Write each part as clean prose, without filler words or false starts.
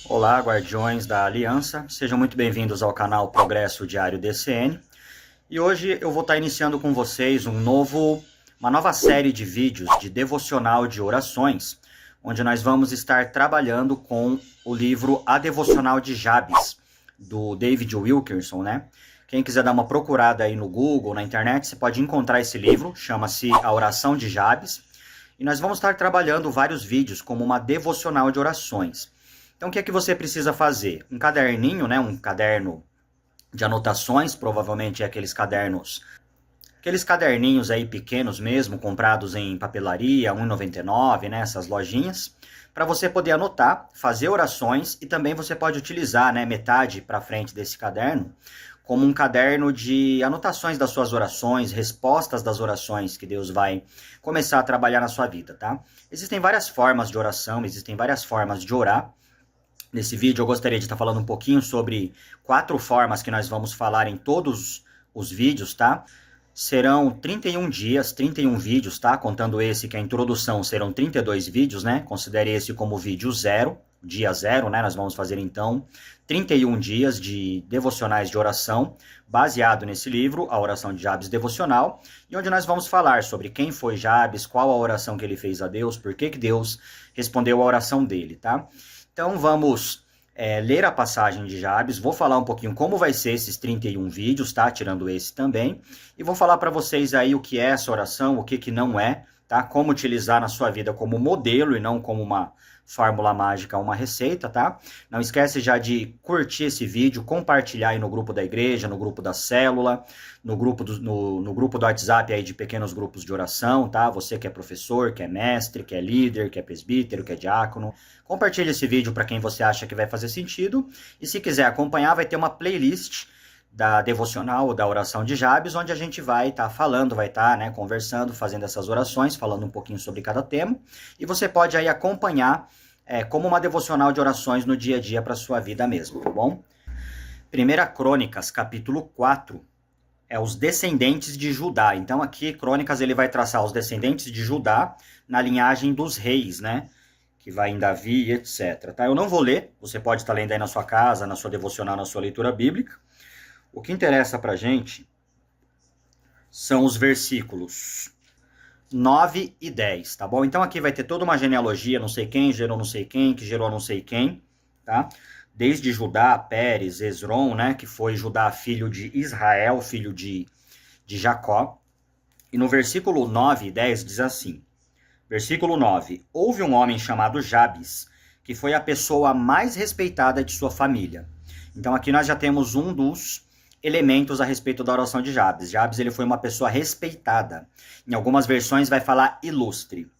Olá, guardiões da Aliança, sejam muito bem-vindos ao canal Progresso Diário DCN. E hoje eu vou estar iniciando com vocês uma nova série de vídeos de devocional de orações, onde nós vamos estar trabalhando com o livro A Devocional de Jabes, do David Wilkerson, né? Quem quiser dar uma procurada aí no Google, na internet, você pode encontrar esse livro, chama-se A Oração de Jabes, e nós vamos estar trabalhando vários vídeos como uma devocional de orações. Então, o que é que você precisa fazer? Um caderninho, né? Um caderno de anotações, provavelmente é aqueles caderninhos aí pequenos mesmo, comprados em papelaria, R$1,99, né? Essas lojinhas, para você poder anotar, fazer orações e também você pode utilizar, né? Metade para frente desse caderno como um caderno de anotações das suas orações, respostas das orações que Deus vai começar a trabalhar na sua vida, tá? Existem várias formas de oração, existem várias formas de orar. Nesse vídeo eu gostaria de estar falando um pouquinho sobre 4 formas que nós vamos falar em todos os vídeos, tá? Serão 31 dias, 31 vídeos, tá? Contando esse que é a introdução, serão 32 vídeos, né? Considere esse como vídeo 0, dia 0, né? Nós vamos fazer então 31 dias de devocionais de oração, baseado nesse livro, A Oração de Jabes Devocional, e onde nós vamos falar sobre quem foi Jabes, qual a oração que ele fez a Deus, por que Deus respondeu a oração dele, tá? Então vamos ler a passagem de Jabes, vou falar um pouquinho como vai ser esses 31 vídeos, tá? Tirando esse também, e vou falar para vocês aí o que é essa oração, o que não é, tá? Como utilizar na sua vida como modelo e não como uma fórmula mágica, uma receita, tá? Não esquece já de curtir esse vídeo, compartilhar aí no grupo da igreja, no grupo da célula, no grupo do WhatsApp aí de pequenos grupos de oração, tá? Você que é professor, que é mestre, que é líder, que é presbítero, que é diácono, compartilhe esse vídeo para quem você acha que vai fazer sentido. E se quiser acompanhar, vai ter uma playlist da devocional, da oração de Jabes, onde a gente vai estar falando, vai estar, né, conversando, fazendo essas orações, falando um pouquinho sobre cada tema. E você pode aí acompanhar como uma devocional de orações no dia a dia para a sua vida mesmo, tá bom? 1 Crônicas, capítulo 4, é os descendentes de Judá. Então aqui, Crônicas, ele vai traçar os descendentes de Judá na linhagem dos reis, né? Que vai em Davi, etc. Tá? Eu não vou ler, você pode estar lendo aí na sua casa, na sua devocional, na sua leitura bíblica. O que interessa pra gente são os versículos 9 e 10, tá bom? Então aqui vai ter toda uma genealogia, não sei quem gerou não sei quem, que gerou não sei quem, tá? Desde Judá, Pérez, Esrom, né? Que foi Judá, filho de Israel, filho de Jacó. E no versículo 9 e 10 diz assim, versículo 9, houve um homem chamado Jabes, que foi a pessoa mais respeitada de sua família. Então aqui nós já temos um dos elementos a respeito da oração de Jabes. Jabes, ele foi uma pessoa respeitada. Em algumas versões vai falar ilustre.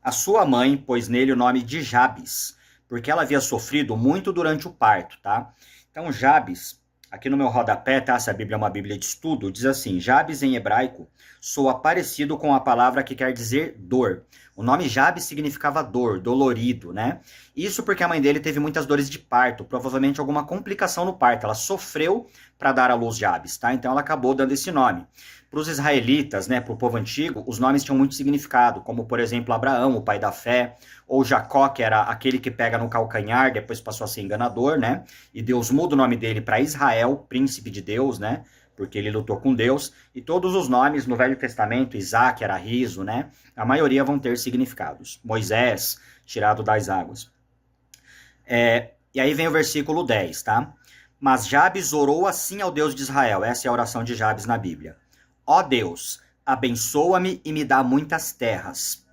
A sua mãe pôs nele o nome de Jabes, porque ela havia sofrido muito durante o parto, tá? Então Jabes, aqui no meu rodapé, tá? Essa Bíblia é uma Bíblia de estudo, diz assim, Jabes em hebraico soa parecido com a palavra que quer dizer dor. O nome Jabes significava dor, dolorido, né? Isso porque a mãe dele teve muitas dores de parto, provavelmente alguma complicação no parto. Ela sofreu para dar à luz Jabes, tá? Então ela acabou dando esse nome. Para os israelitas, né, para o povo antigo, os nomes tinham muito significado, como por exemplo Abraão, o pai da fé, ou Jacó, que era aquele que pega no calcanhar, depois passou a ser enganador, né? E Deus muda o nome dele para Israel, príncipe de Deus, né? Porque ele lutou com Deus, e todos os nomes no Velho Testamento, Isaac era riso, né? A maioria vão ter significados. Moisés, tirado das águas. E aí vem o versículo 10, tá? Mas Jabes orou assim ao Deus de Israel. Essa é a oração de Jabes na Bíblia. Ó Deus, abençoa-me e me dá muitas terras.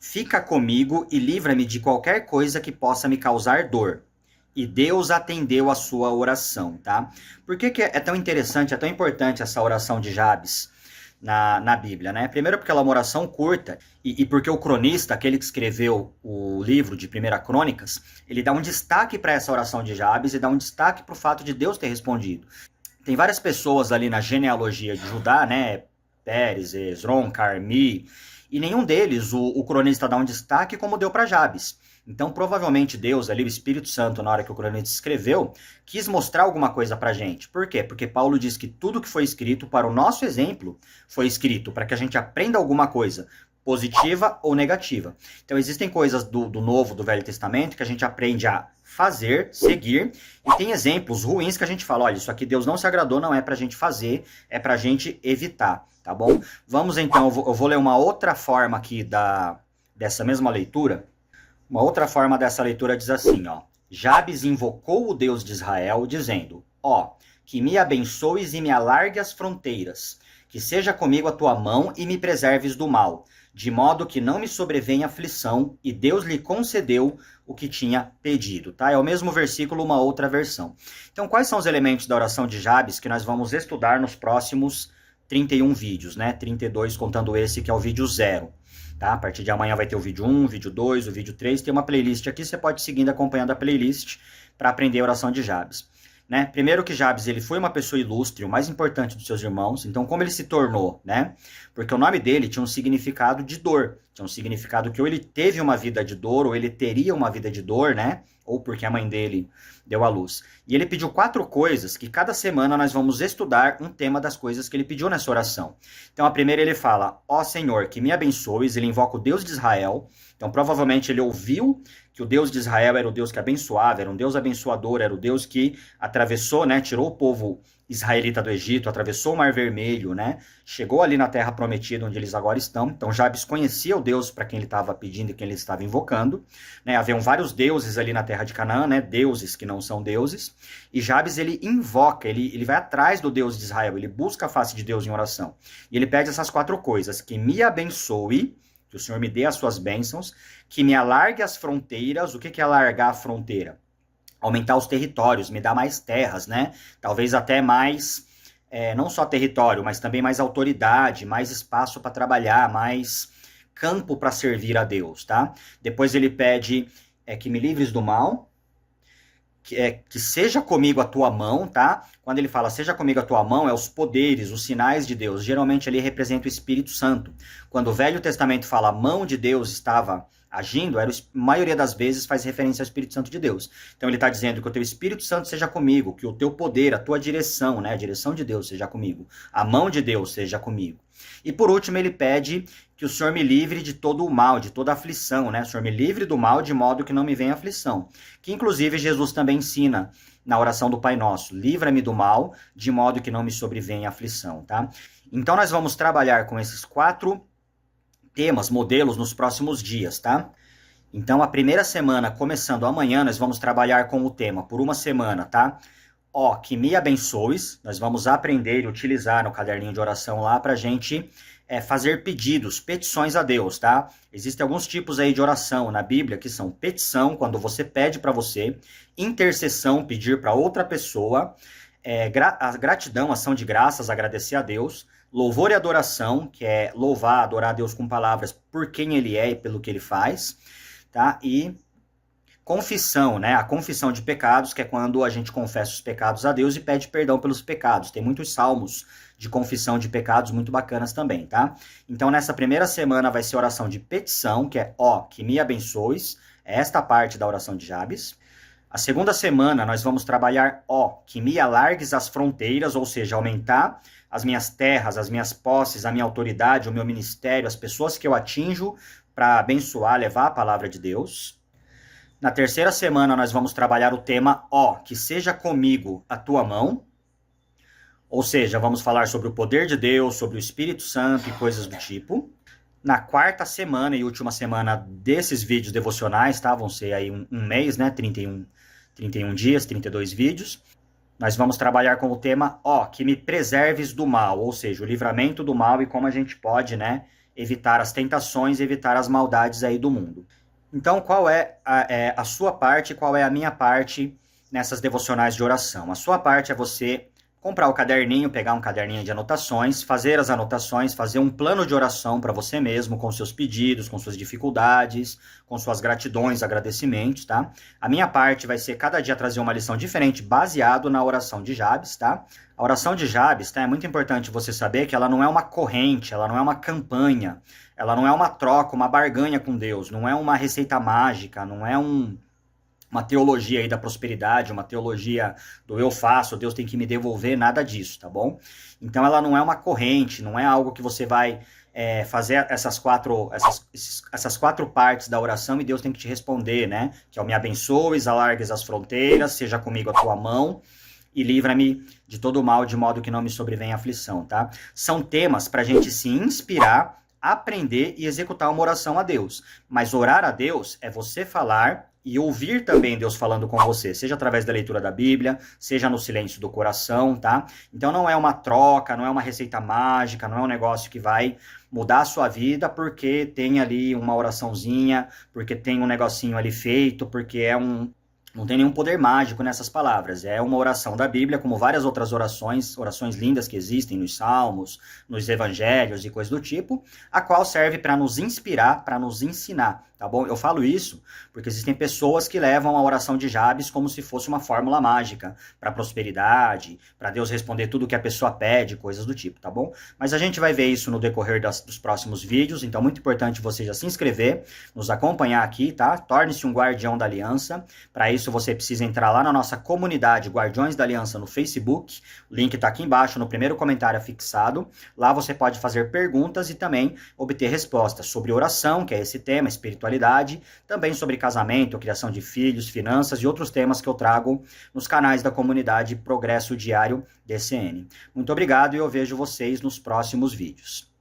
Fica comigo e livra-me de qualquer coisa que possa me causar dor. E Deus atendeu a sua oração, tá? Por que é tão interessante, é tão importante essa oração de Jabes na Bíblia, né? Primeiro porque ela é uma oração curta e porque o cronista, aquele que escreveu o livro de 1 Crônicas, ele dá um destaque para essa oração de Jabes e dá um destaque para o fato de Deus ter respondido. Tem várias pessoas ali na genealogia de Judá, né? Pérez, Esrom, Carmi, e nenhum deles o cronista dá um destaque como deu para Jabes. Então, provavelmente Deus, ali, o Espírito Santo, na hora que o cronista escreveu, quis mostrar alguma coisa pra gente. Por quê? Porque Paulo diz que tudo que foi escrito para o nosso exemplo foi escrito para que a gente aprenda alguma coisa, positiva ou negativa. Então, existem coisas do Novo, do Velho Testamento, que a gente aprende a fazer, seguir, e tem exemplos ruins que a gente fala, olha, isso aqui Deus não se agradou, não é pra gente fazer, é pra gente evitar, tá bom? Vamos então, eu vou ler uma outra forma aqui dessa mesma leitura. Uma outra forma dessa leitura diz assim, ó. Jabes invocou o Deus de Israel, dizendo, ó, que me abençoes e me alargue as fronteiras, que seja comigo a tua mão e me preserves do mal, de modo que não me sobrevenha aflição, e Deus lhe concedeu o que tinha pedido, tá? É o mesmo versículo, uma outra versão. Então, quais são os elementos da oração de Jabes que nós vamos estudar nos próximos 31 vídeos, né? 32 contando esse que é o vídeo 0. Tá? A partir de amanhã vai ter o vídeo 1, o vídeo 2, o vídeo 3, tem uma playlist aqui, você pode ir seguindo, acompanhando a playlist para aprender a oração de Jabes. Né? Primeiro que Jabes, ele foi uma pessoa ilustre, o mais importante dos seus irmãos, então como ele se tornou, né? Porque o nome dele tinha um significado de dor, tinha um significado que ou ele teve uma vida de dor, ou ele teria uma vida de dor, né? Ou porque a mãe dele deu à luz. E ele pediu 4 coisas que cada semana nós vamos estudar um tema das coisas que ele pediu nessa oração. Então a primeira ele fala, ó Senhor, que me abençoes, ele invoca o Deus de Israel. Então provavelmente ele ouviu que o Deus de Israel era o Deus que abençoava, era um Deus abençoador, era o Deus que atravessou, né, tirou o povo israelita do Egito, atravessou o Mar Vermelho, né, chegou ali na Terra Prometida, onde eles agora estão. Então Jabes conhecia o Deus para quem ele estava pedindo e quem ele estava invocando, né, haviam vários deuses ali na Terra de Canaã, né, deuses que não são deuses, e Jabes ele invoca, ele vai atrás do Deus de Israel, ele busca a face de Deus em oração, e ele pede essas 4 coisas, que me abençoe, que o Senhor me dê as suas bênçãos, que me alargue as fronteiras. O que é alargar a fronteira? Aumentar os territórios, me dar mais terras, né? Talvez até mais, não só território, mas também mais autoridade, mais espaço para trabalhar, mais campo para servir a Deus, tá? Depois ele pede que me livres do mal, que seja comigo a tua mão, tá? Quando ele fala seja comigo a tua mão, é os poderes, os sinais de Deus. Geralmente ele representa o Espírito Santo. Quando o Velho Testamento fala a mão de Deus estava agindo, a maioria das vezes faz referência ao Espírito Santo de Deus. Então ele está dizendo que o teu Espírito Santo seja comigo, que o teu poder, a tua direção, né, a direção de Deus seja comigo, a mão de Deus seja comigo. E por último ele pede que o Senhor me livre de todo o mal, de toda aflição, né? O Senhor me livre do mal de modo que não me venha aflição. Que inclusive Jesus também ensina na oração do Pai Nosso, livra-me do mal de modo que não me sobrevenha aflição, tá? Então nós vamos trabalhar com esses 4 temas, modelos nos próximos dias, tá? Então a primeira semana, começando amanhã, nós vamos trabalhar com o tema por uma semana, tá? Ó, que me abençoes, nós vamos aprender e utilizar no caderninho de oração lá pra gente fazer pedidos, petições a Deus, tá? Existem alguns tipos aí de oração na Bíblia que são petição, quando você pede para você, intercessão, pedir para outra pessoa, a gratidão, ação de graças, agradecer a Deus, louvor e adoração, que é louvar, adorar a Deus com palavras por quem Ele é e pelo que Ele faz, tá? E confissão, né? A confissão de pecados, que é quando a gente confessa os pecados a Deus e pede perdão pelos pecados. Tem muitos salmos de confissão de pecados muito bacanas também, tá? Então, nessa primeira semana vai ser oração de petição, que é, ó, que me abençoes, é esta parte da oração de Jabes. A segunda semana nós vamos trabalhar, ó, que me alargues as fronteiras, ou seja, aumentar as minhas terras, as minhas posses, a minha autoridade, o meu ministério, as pessoas que eu atinjo para abençoar, levar a palavra de Deus. Na terceira semana nós vamos trabalhar o tema, ó, que seja comigo a tua mão, ou seja, vamos falar sobre o poder de Deus, sobre o Espírito Santo e coisas do tipo. Na quarta semana e última semana desses vídeos devocionais, tá? Vão ser aí um mês, né? 31 dias, 32 vídeos. Nós vamos trabalhar com o tema, ó, que me preserves do mal, ou seja, o livramento do mal e como a gente pode, né, evitar as tentações, evitar as maldades aí do mundo. Então, qual é a sua parte, qual é a minha parte nessas devocionais de oração? A sua parte é você comprar o caderninho, pegar um caderninho de anotações, fazer as anotações, fazer um plano de oração para você mesmo, com seus pedidos, com suas dificuldades, com suas gratidões, agradecimentos, tá? A minha parte vai ser cada dia trazer uma lição diferente, baseado na oração de Jabes, tá? A oração de Jabes, tá? É muito importante você saber que ela não é uma corrente, ela não é uma campanha, ela não é uma troca, uma barganha com Deus, não é uma receita mágica, não é uma teologia aí da prosperidade, uma teologia do eu faço, Deus tem que me devolver, nada disso, tá bom? Então ela não é uma corrente, não é algo que você vai fazer essas quatro partes da oração e Deus tem que te responder, né? Que é o me abençoes, alargues as fronteiras, seja comigo a tua mão e livra-me de todo mal, de modo que não me sobrevenha aflição, tá? São temas para a gente se inspirar, aprender e executar uma oração a Deus. Mas orar a Deus é você falar e ouvir também Deus falando com você, seja através da leitura da Bíblia, seja no silêncio do coração, tá? Então não é uma troca, não é uma receita mágica, não é um negócio que vai mudar a sua vida porque tem ali uma oraçãozinha, porque tem um negocinho ali feito, porque não tem nenhum poder mágico nessas palavras. É uma oração da Bíblia, como várias outras orações lindas que existem nos Salmos, nos Evangelhos e coisas do tipo, a qual serve para nos inspirar, para nos ensinar, tá bom? Eu falo isso porque existem pessoas que levam a oração de Jabes como se fosse uma fórmula mágica para prosperidade, para Deus responder tudo que a pessoa pede, coisas do tipo, tá bom? Mas a gente vai ver isso no decorrer dos próximos vídeos, então é muito importante você já se inscrever, nos acompanhar aqui, tá? Torne-se um guardião da aliança. Para isso você precisa entrar lá na nossa comunidade Guardiões da Aliança no Facebook, o link está aqui embaixo no primeiro comentário fixado. Lá você pode fazer perguntas e também obter respostas sobre oração, que é esse tema, espiritualidade, também sobre casamento, criação de filhos, finanças e outros temas que eu trago nos canais da comunidade Progresso Diário DCN. Muito obrigado e eu vejo vocês nos próximos vídeos.